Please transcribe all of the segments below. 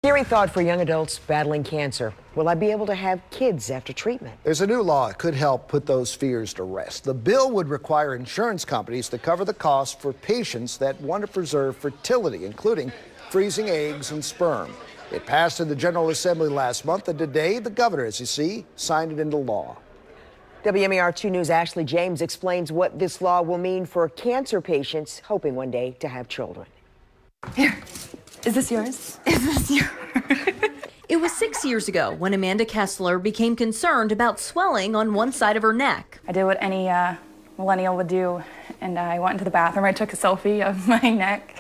Scary thought for young adults battling cancer. Will I be able to have kids after treatment? There's a new law that could help put those fears to rest. The bill would require insurance companies to cover the cost for patients that want to preserve fertility, including freezing eggs and sperm. It passed in the General Assembly last month, and today the governor, as you see, signed it into law. WMER 2 News' Ashley James explains what this law will mean for cancer patients hoping one day to have children. Here, is this yours? Is this yours? It was 6 years ago when Amanda Kesler became concerned about swelling on one side of her neck. I did what any millennial would do, and I went into the bathroom. I took a selfie of my neck,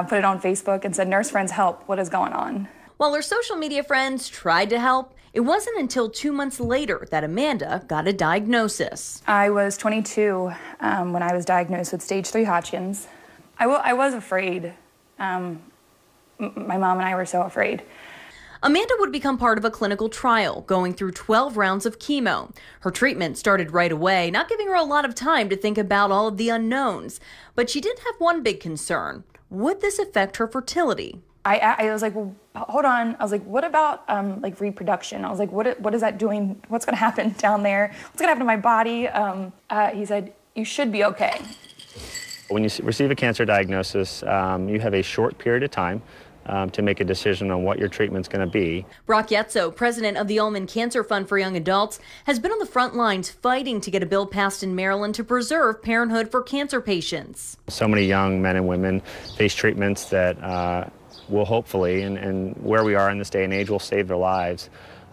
put it on Facebook, and said, "Nurse friends, help, what is going on?" While her social media friends tried to help, it wasn't until 2 months later that Amanda got a diagnosis. I was 22 when I was diagnosed with stage 3 Hodgkin's. I was afraid. My mom and I were so afraid. Amanda would become part of a clinical trial, going through 12 rounds of chemo. Her treatment started right away, not giving her a lot of time to think about all of the unknowns. But she did have one big concern. Would this affect her fertility? I was like, well, hold on. I was like, what about like reproduction? I was like, what is that doing? What's going to happen down there? What's going to happen to my body? He said, you should be okay. When you receive a cancer diagnosis, you have a short period of time to make a decision on what your treatment's going to be. Brock Yetzo, president of the Ullman Cancer Fund for Young Adults, has been on the front lines fighting to get a bill passed in Maryland to preserve parenthood for cancer patients. So many young men and women face treatments that will hopefully, and where we are in this day and age, will save their lives.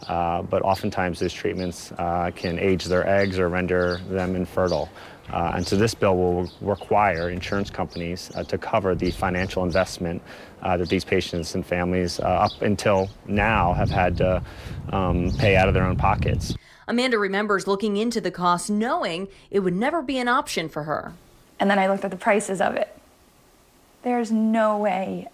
But oftentimes these treatments can age their eggs or render them infertile. And so this bill will require insurance companies to cover the financial investment that these patients and families up until now have had to pay out of their own pockets. Amanda remembers looking into the cost, knowing it would never be an option for her. And then I looked at the prices of it. There's no way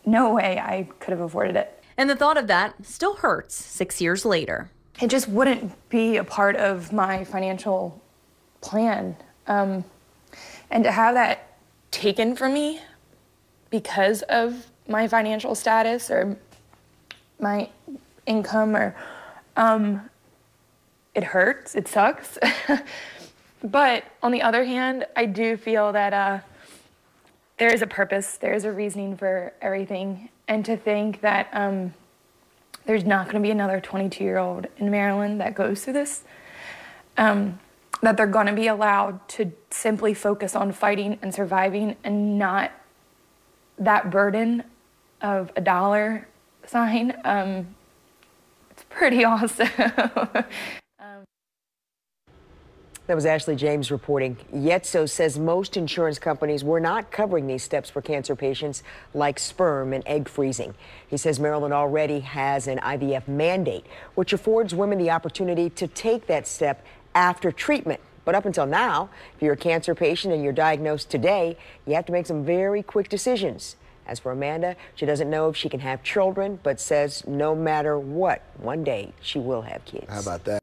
I could have afforded it. And the thought of that still hurts 6 years later. It just wouldn't be a part of my financial plan. And to have that taken from me because of my financial status or my income, or it hurts, it sucks. But on the other hand, I do feel that there is a purpose, there is a reasoning for everything. And to think that there's not going to be another 22-year-old in Maryland that goes through this, that they're going to be allowed to simply focus on fighting and surviving and not that burden of a dollar sign, it's pretty awesome. That was Ashley James reporting. Yetzo says most insurance companies were not covering these steps for cancer patients, like sperm and egg freezing. He says Maryland already has an IVF mandate, which affords women the opportunity to take that step after treatment. But up until now, if you're a cancer patient and you're diagnosed today, you have to make some very quick decisions. As for Amanda, she doesn't know if she can have children, but says no matter what, one day she will have kids. How about that?